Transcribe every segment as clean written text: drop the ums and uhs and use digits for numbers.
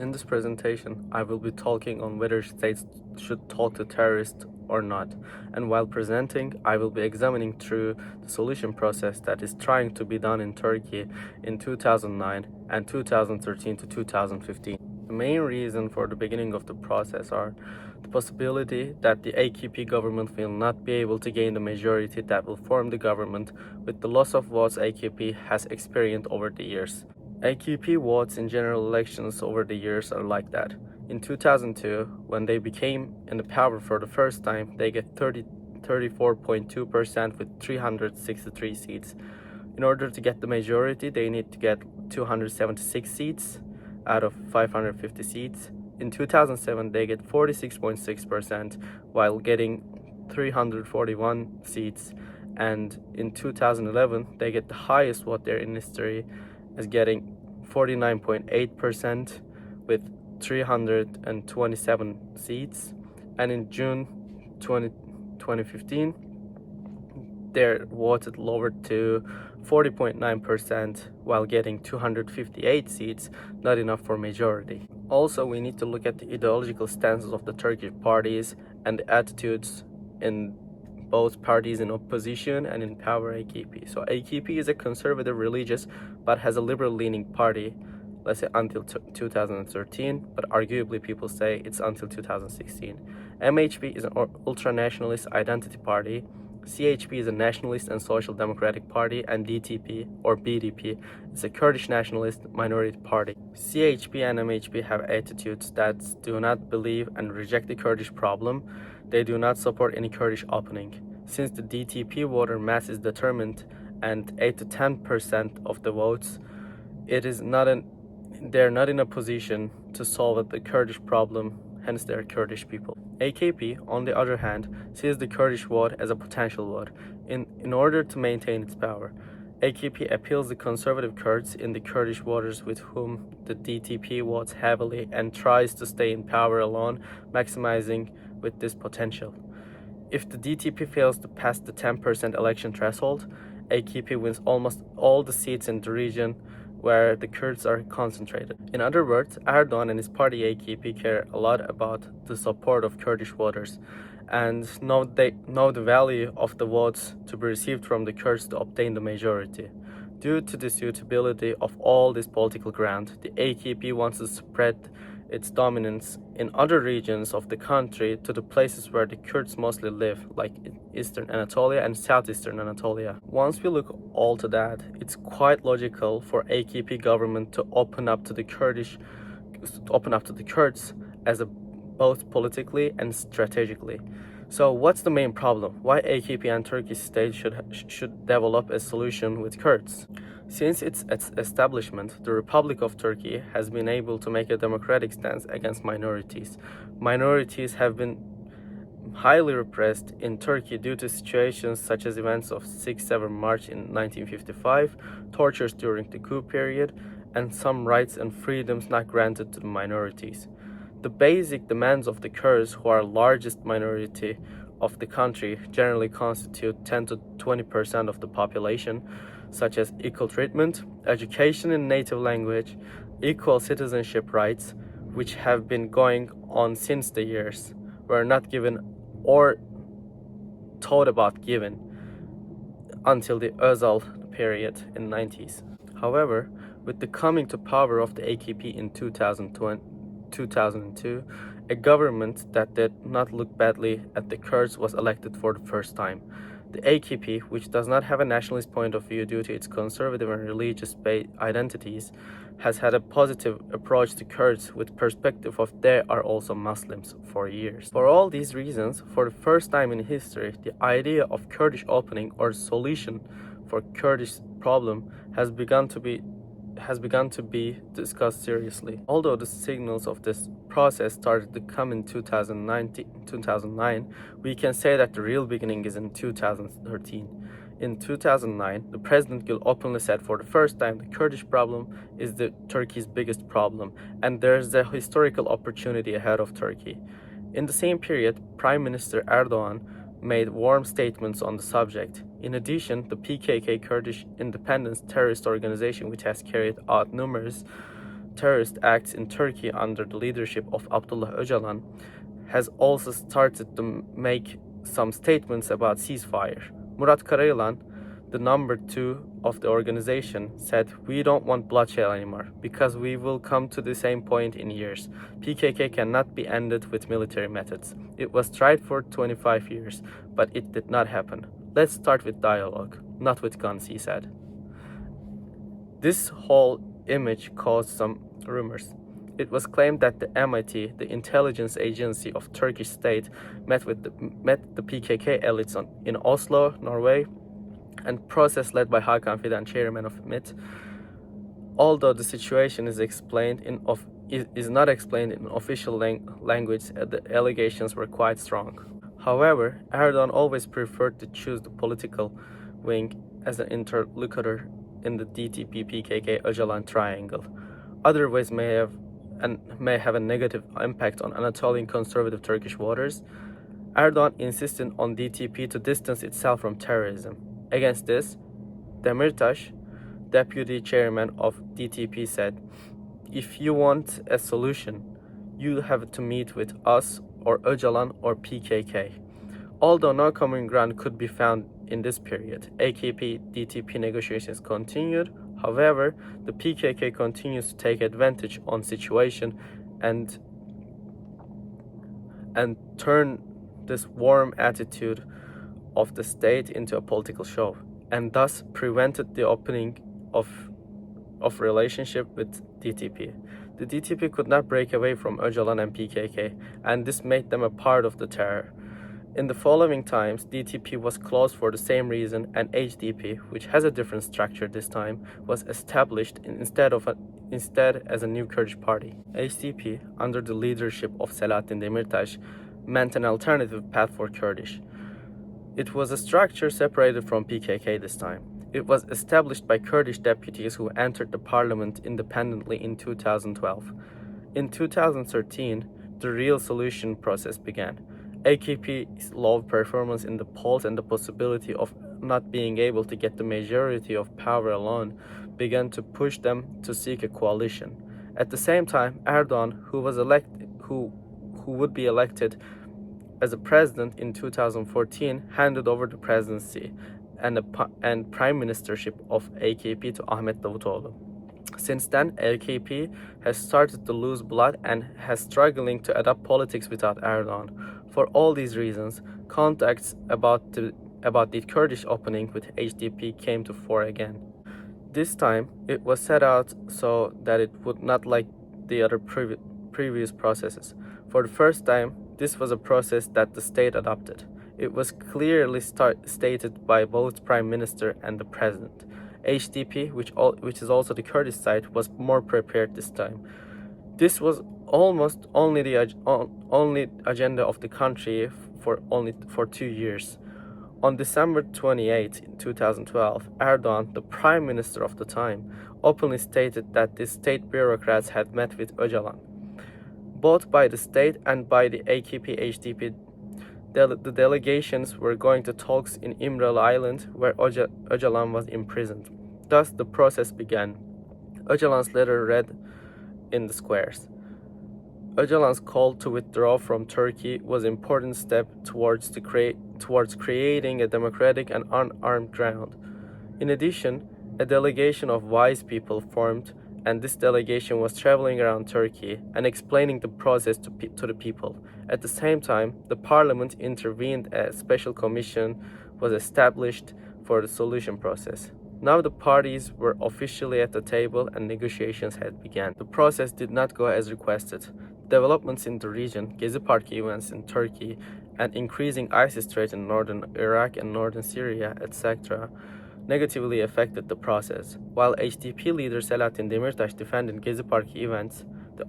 In this presentation, I will be talking on whether states should talk to terrorists or not, and while presenting, I will be examining through the solution process that is trying to be done in Turkey in 2009 and 2013 to 2015. The main reason for the beginning of the process are the possibility that the AKP government will not be able to gain the majority that will form the government with the loss of votes AKP has experienced over the years. AKP votes in general elections over the years are like that. In 2002, when they became in the power for the first time, they get 34.2% with 363 seats. In order to get the majority, they need to get 276 seats out of 550 seats. In 2007, they get 46.6% while getting 341 seats. And in 2011, they get the highest vote there in history, as getting 49.8% with 327 seats. And in June 2015, they're voted lowered to 40.9% while getting 258 seats, not enough for majority. Also, we need to look at the ideological stances of the Turkish parties and the attitudes in both parties in opposition and in power AKP. So AKP is a conservative religious but has a liberal leaning party, let's say until 2013, but arguably people say it's until 2016. MHP is an ultra-nationalist identity party. CHP is a nationalist and social democratic party, and DTP or BDP is a Kurdish nationalist minority party. CHP and MHP have attitudes that do not believe and reject the Kurdish problem. They do not support any Kurdish opening. Since the DTP voter mass is determined and 8 to 10% of the votes, they're not in a position to solve the Kurdish problem, hence they're Kurdish people. AKP, on the other hand, sees the Kurdish vote as a potential vote. In order to maintain its power, AKP appeals the conservative Kurds in the Kurdish voters with whom the DTP votes heavily and tries to stay in power alone, maximizing with this potential. If the DTP fails to pass the 10% election threshold, AKP wins almost all the seats in the region where the Kurds are concentrated. In other words, Erdogan and his party AKP care a lot about the support of Kurdish voters and know the value of the votes to be received from the Kurds to obtain the majority. Due to the suitability of all this political ground, the AKP wants to spread its dominance in other regions of the country to the places where the Kurds mostly live, like in Eastern Anatolia and Southeastern Anatolia. Once we look all to that, it's quite logical for AKP government to open up to the Kurds as both politically and strategically. So what's the main problem? Why AKP and Turkish state should develop a solution with Kurds? Since its establishment, the Republic of Turkey has been able to make a democratic stance against minorities. Minorities have been highly repressed in Turkey due to situations such as events of 6-7 March in 1955, tortures during the coup period, and some rights and freedoms not granted to the minorities. The basic demands of the Kurds, who are largest minority of the country, generally constitute 10 to 20% of the population, such as equal treatment, education in native language, equal citizenship rights, which have been going on since the years, were not given or thought about given until the Özal period in the 90s. However, with the coming to power of the AKP in 2002, a government that did not look badly at the Kurds was elected for the first time. The AKP, which does not have a nationalist point of view due to its conservative and religious-based identities, has had a positive approach to Kurds with perspective of they are also Muslims for years. For all these reasons, for the first time in history, the idea of Kurdish opening or solution for Kurdish problem has begun to be discussed seriously. Although the signals of this process started to come in 2009, we can say that the real beginning is in 2013. In 2009, the President Gül openly said for the first time the Kurdish problem is Turkey's biggest problem, and there's a historical opportunity ahead of Turkey. In the same period, Prime Minister Erdogan made warm statements on the subject. In addition, the PKK Kurdish independence terrorist organization, which has carried out numerous terrorist acts in Turkey under the leadership of Abdullah Öcalan has also started to make some statements about ceasefire. Murat Karayılan, the number 2 of the organization, said, "We don't want bloodshed anymore because we will come to the same point in years. PKK cannot be ended with military methods. It was tried for 25 years, but it did not happen. Let's start with dialogue, not with guns," he said. This whole image caused some rumors. It was claimed that the MIT, the intelligence agency of Turkish state, met the PKK elites in Oslo, Norway, and process led by Hakan Fidan, chairman of MIT. Although the situation is not explained in official language, the allegations were quite strong. However, Erdogan always preferred to choose the political wing as an interlocutor in the DTP-PKK-Öcalan triangle. Other ways may have a negative impact on Anatolian conservative Turkish waters. Erdogan insisted on DTP to distance itself from terrorism. Against this, Demirtas, deputy chairman of DTP, said, "If you want a solution, you have to meet with us or Öcalan or PKK." Although no common ground could be found in this period, AKP-DTP negotiations continued. However, the PKK continues to take advantage on situation and turn this warm attitude of the state into a political show, and thus prevented the opening of relationship with DTP. The DTP could not break away from Öcalan and PKK, and this made them a part of the terror. In the following times, DTP was closed for the same reason, and HDP, which has a different structure this time, was established instead as a new Kurdish party. HDP, under the leadership of Selahattin Demirtas, meant an alternative path for Kurdish. It was a structure separated from PKK this time. It was established by Kurdish deputies who entered the parliament independently in 2012. In 2013, the real solution process began. AKP's low performance in the polls and the possibility of not being able to get the majority of power alone began to push them to seek a coalition. At the same time, Erdogan, who would be elected as a president in 2014, handed over the presidency and prime ministership of AKP to Ahmet Davutoğlu. Since then, AKP has started to lose blood and has struggling to adopt politics without Erdogan. For all these reasons, contacts about the Kurdish opening with HDP came to fore again. This time, it was set out so that it would not like the other previous processes. For the first time, this was a process that the state adopted. It was clearly stated by both Prime Minister and the President. HDP, which is also the Kurdish side, was more prepared this time. This was almost only the only agenda of the country for 2 years. On December 28, 2012, Erdogan, the prime minister of the time, openly stated that the state bureaucrats had met with Öcalan. Both by the state and by the AKP-HDP, the delegations were going to talks in İmralı Island, where Öcalan was imprisoned. Thus, the process began. Öcalan's letter read in the squares. Öcalan's call to withdraw from Turkey was an important step towards creating a democratic and unarmed ground. In addition, a delegation of wise people formed, and this delegation was traveling around Turkey and explaining the process to the people. At the same time, the parliament intervened. A special commission was established for the solution process. Now the parties were officially at the table and negotiations had begun. The process did not go as requested. Developments in the region, Gezi Park events in Turkey, and increasing ISIS threat in northern Iraq and northern Syria, etc., negatively affected the process. While HDP leader Selahattin Demirtas defended Gezi Park events, the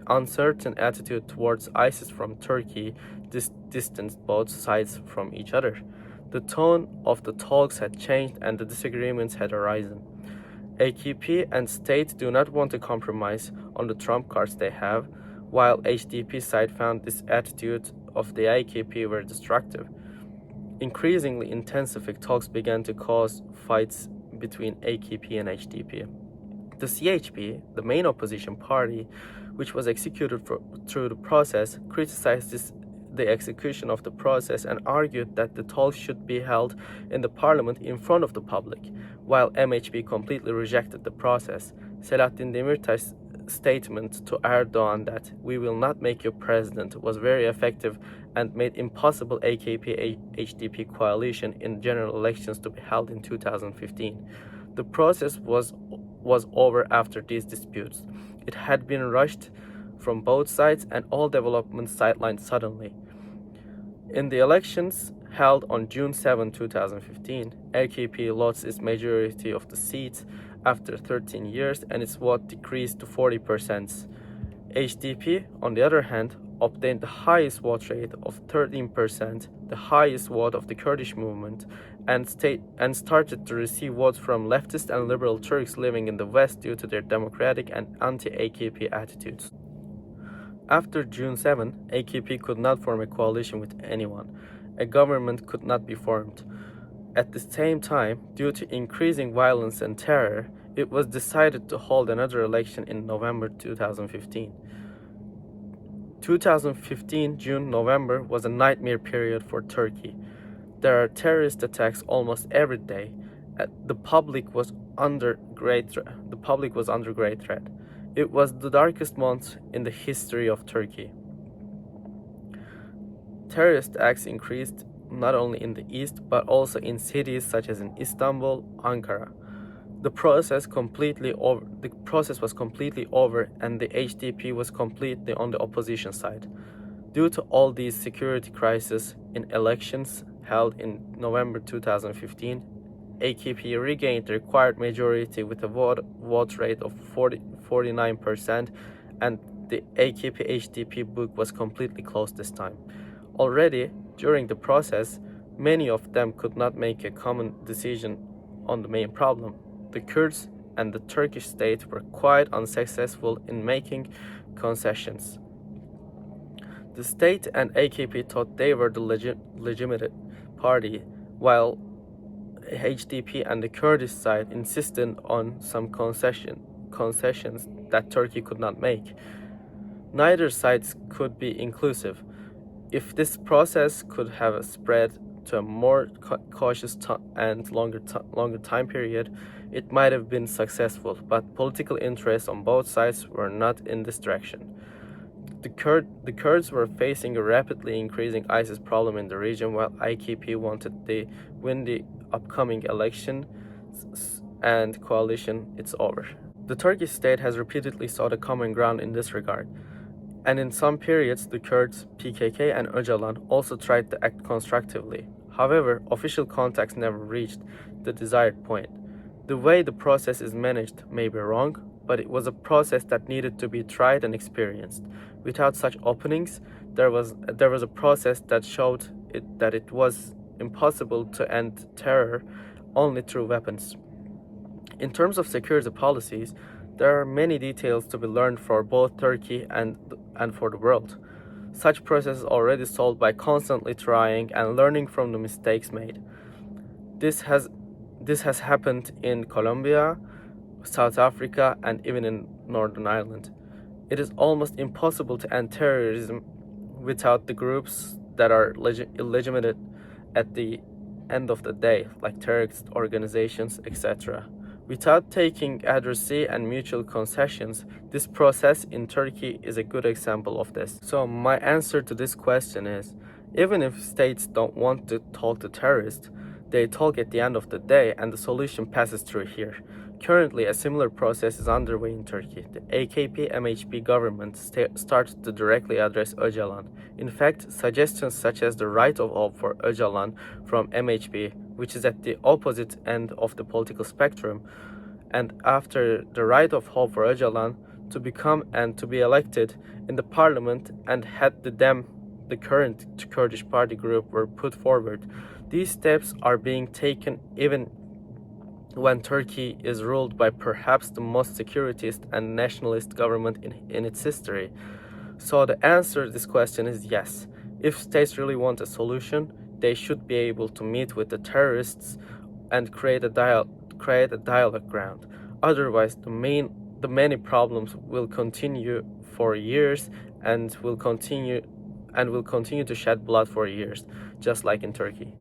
uncertain attitude towards ISIS from Turkey distanced both sides from each other. The tone of the talks had changed and the disagreements had arisen. AKP and state do not want to compromise on the trump cards they have, while HDP side found this attitude of the AKP were destructive. Increasingly intensified talks began to cause fights between AKP and HDP. The CHP, the main opposition party, which was executed through the process, criticized the execution of the process and argued that the talks should be held in the parliament in front of the public, while MHP completely rejected the process. Selahattin Demirtaş's statement to Erdogan that "we will not make you president" was very effective and made impossible AKP-HDP coalition in general elections to be held in 2015. The process was over after these disputes. It had been rushed from both sides and all developments sidelined suddenly. In the elections held on June 7, 2015, AKP lost its majority of the seats after 13 years and its vote decreased to 40%. HDP, on the other hand, obtained the highest vote rate of 13%, the highest vote of the Kurdish movement, and started to receive votes from leftist and liberal Turks living in the West due to their democratic and anti-AKP attitudes. After June 7, AKP could not form a coalition with anyone. A government could not be formed. At the same time, due to increasing violence and terror, it was decided to hold another election in November 2015. 2015 June-November was a nightmare period for Turkey. There are terrorist attacks almost every day. The public was under great threat. It was the darkest month in the history of Turkey. Terrorist acts increased not only in the east but also in cities such as in Istanbul, Ankara. The process was completely over and the HDP was completely on the opposition side. Due to all these security crises in elections held in November 2015, AKP regained the required majority with a vote rate of 49%, and the AKP-HDP book was completely closed this time. Already, during the process, many of them could not make a common decision on the main problem. The Kurds and the Turkish state were quite unsuccessful in making concessions. The state and AKP thought they were the legitimate party, while HDP and the Kurdish side insisted on some concessions that Turkey could not make. Neither sides could be inclusive. If this process could have spread to a more cautious and longer time period, it might have been successful, but political interests on both sides were not in this direction. The Kurds were facing a rapidly increasing ISIS problem in the region, while AKP wanted to win the upcoming election and coalition it's over. The Turkish state has repeatedly sought a common ground in this regard, and in some periods the Kurds, PKK and Öcalan also tried to act constructively. However, official contacts never reached the desired point. The way the process is managed may be wrong, but it was a process that needed to be tried and experienced. Without such openings, there was a process that showed that it was impossible to end terror only through weapons. In terms of security policies, there are many details to be learned for both Turkey and for the world. Such processes are already solved by constantly trying and learning from the mistakes made. This has happened in Colombia, South Africa, and even in Northern Ireland. It is almost impossible to end terrorism without the groups that are illegitimate at the end of the day, like terrorist organizations, etc. Without taking advocacy and mutual concessions, this process in Turkey is a good example of this. So my answer to this question is, even if states don't want to talk to terrorists, they talk at the end of the day and the solution passes through here. Currently, a similar process is underway in Turkey. The AKP-MHP government started to directly address Öcalan. In fact, suggestions such as the right of hope for Öcalan from MHP, which is at the opposite end of the political spectrum, and after the right of hope for Öcalan to become and to be elected in the parliament and had the current Kurdish party group, were put forward. These steps are being taken even when Turkey is ruled by perhaps the most securitist and nationalist government in its history. So the answer to this question is yes. If states really want a solution, they should be able to meet with the terrorists and create a dialogue ground. Otherwise, the many problems will continue for years and will continue to shed blood for years, just like in Turkey.